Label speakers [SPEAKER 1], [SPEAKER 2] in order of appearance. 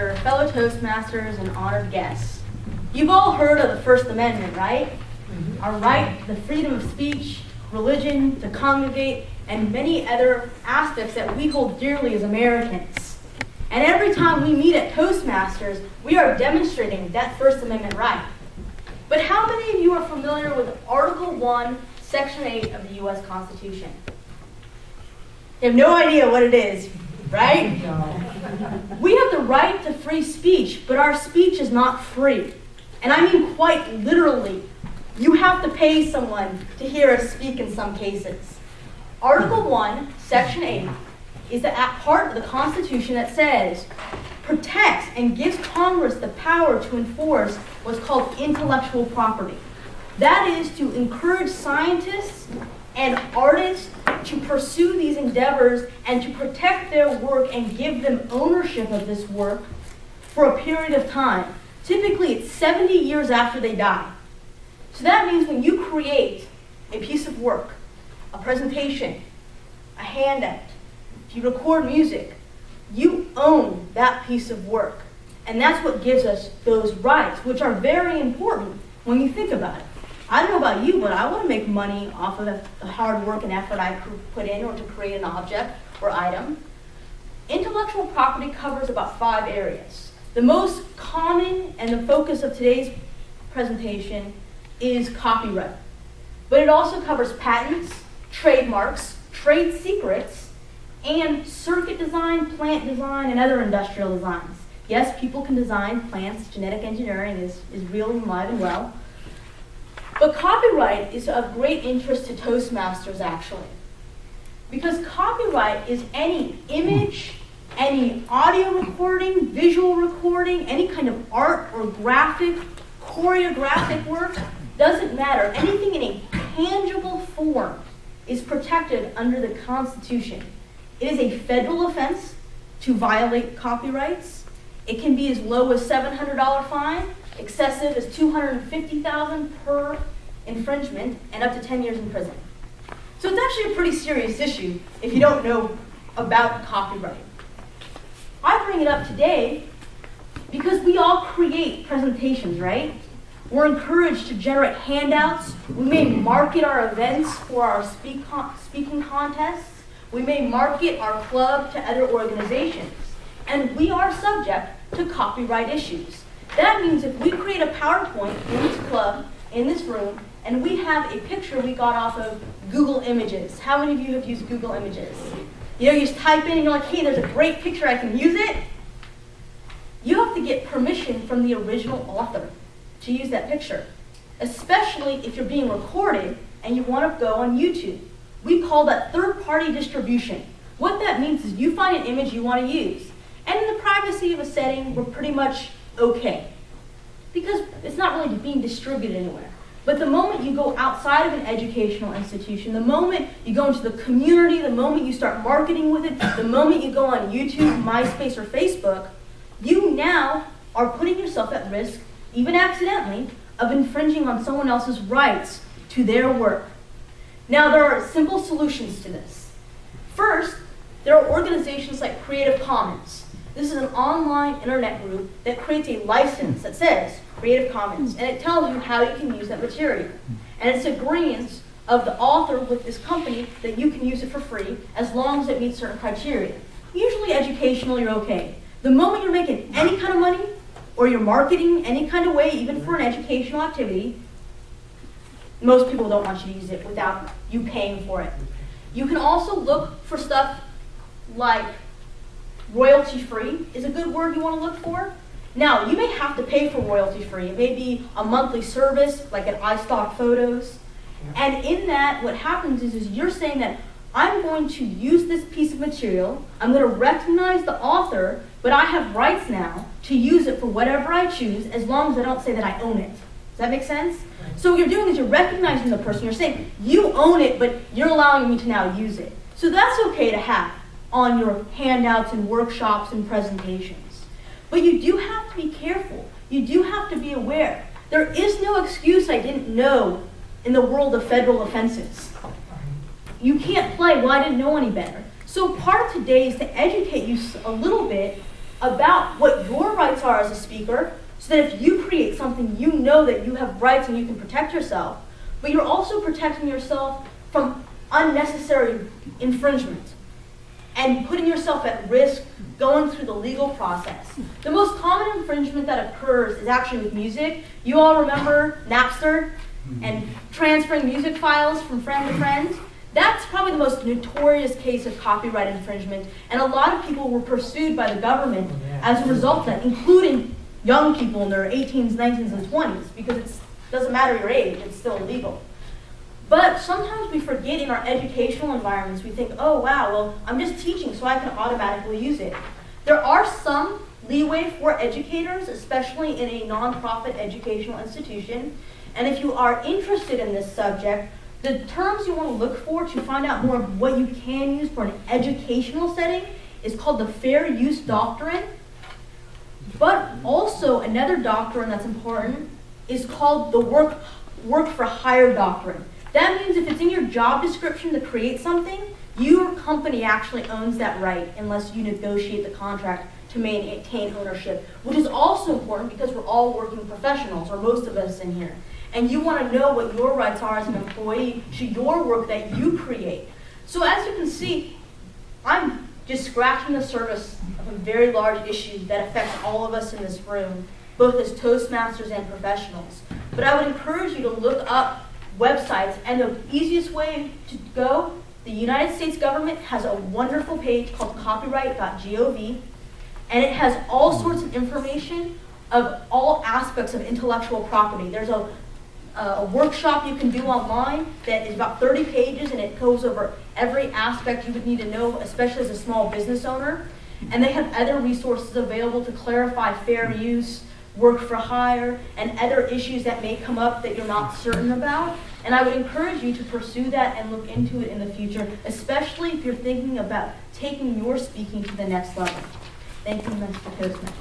[SPEAKER 1] Master, fellow Toastmasters, and honored guests. You've all heard of the First Amendment, right? Our right, the freedom of speech, religion, to congregate, and many other aspects that we hold dearly as Americans. And every time we meet at Toastmasters, we are demonstrating that First Amendment right. But how many of you are familiar with Article 1, Section 8 of the U.S. Constitution? You have no idea what it is, right? We have the right to free speech, but our speech is not free. And I mean quite literally. You have to pay someone to hear us speak in some cases. Article 1, Section 8 is the part of the Constitution that says, protects and gives Congress the power to enforce what's called intellectual property. That is to encourage scientists and artists to pursue these endeavors and to protect their work and give them ownership of this work for a period of time. Typically, it's 70 years after they die. So that means when you create a piece of work, a presentation, a handout, if you record music, you own that piece of work. And that's what gives us those rights, which are very important when you think about it. I don't know about you, but I want to make money off of the hard work and effort I put in or to create an object or item. Intellectual property covers about 5 areas. The most common and the focus of today's presentation is copyright. But it also covers patents, trademarks, trade secrets, and circuit design, plant design, and other industrial designs. Yes, people can design plants. Genetic engineering is real and alive and well. But copyright is of great interest to Toastmasters, actually. Because copyright is any image, any audio recording, visual recording, any kind of art or graphic, choreographic work, doesn't matter. Anything in a tangible form is protected under the Constitution. It is a federal offense to violate copyrights. It can be as low as $700 fine, excessive as $250,000 per infringement, and up to 10 years in prison. So it's actually a pretty serious issue if you don't know about copyright. I bring it up today because we all create presentations, right? We're encouraged to generate handouts. We may market our events for our speaking contests. We may market our club to other organizations. And we are subject to copyright issues. That means if we create a PowerPoint in this club, in this room, and we have a picture we got off of Google Images. How many of you have used Google Images? You know, you just type in and you're like, hey, there's a great picture, I can use it. You have to get permission from the original author to use that picture, especially if you're being recorded and you want to go on YouTube. We call that third-party distribution. What that means is you find an image you want to use, and in the privacy of a setting, we're pretty much okay, because it's not really being distributed anywhere. But the moment you go outside of an educational institution, the moment you go into the community, the moment you start marketing with it, the moment you go on YouTube, MySpace, or Facebook, you now are putting yourself at risk, even accidentally, of infringing on someone else's rights to their work. Now, there are simple solutions to this. First, there are organizations like Creative Commons. This is an online internet group that creates a license that says Creative Commons, and it tells you how you can use that material. And it's agreement of the author with this company that you can use it for free as long as it meets certain criteria. Usually educational, you're okay. The moment you're making any kind of money, or you're marketing any kind of way, even for an educational activity, most people don't want you to use it without you paying for it. You can also look for stuff like royalty-free is a good word you want to look for. Now, you may have to pay for royalty-free. It may be a monthly service, like at iStock Photos. And in that, what happens is you're saying that I'm going to use this piece of material, I'm going to recognize the author, but I have rights now to use it for whatever I choose, as long as I don't say that I own it. Does that make sense? So what you're doing is you're recognizing the person. You're saying, you own it, but you're allowing me to now use it. So that's okay to have on your handouts and workshops and presentations. But you do have to be careful. You do have to be aware. There is no excuse I didn't know in the world of federal offenses. You can't play, well, I didn't know any better. So part of today is to educate you a little bit about what your rights are as a speaker, so that if you create something, you know that you have rights and you can protect yourself, but you're also protecting yourself from unnecessary infringement and putting yourself at risk going through the legal process. The most common infringement that occurs is actually with music. You all remember Napster and transferring music files from friend to friend? That's probably the most notorious case of copyright infringement, and a lot of people were pursued by the government as a result of that, including young people in their 18s, 19s, and 20s, because it doesn't matter your age, it's still illegal. But sometimes we forget in our educational environments, we think, oh wow, well, I'm just teaching so I can automatically use it. There are some leeway for educators, especially in a nonprofit educational institution, and if you are interested in this subject, the terms you want to look for to find out more of what you can use for an educational setting is called the Fair Use Doctrine. But also another doctrine that's important is called the work for hire doctrine. That means if it's in your job description to create something, your company actually owns that right unless you negotiate the contract to maintain ownership, which is also important because we're all working professionals, or most of us in here. And you want to know what your rights are as an employee to your work that you create. So as you can see, I'm just scratching the surface of a very large issue that affects all of us in this room, both as Toastmasters and professionals. But I would encourage you to look up websites, and the easiest way to go, the United States government has a wonderful page called copyright.gov, and it has all sorts of information of all aspects of intellectual property. There's a workshop you can do online that is about 30 pages, and it goes over every aspect you would need to know, especially as a small business owner. And they have other resources available to clarify fair use, work for hire, and other issues that may come up that you're not certain about. And I would encourage you to pursue that and look into it in the future, especially if you're thinking about taking your speaking to the next level. Thank you, Mr. Toastmaster.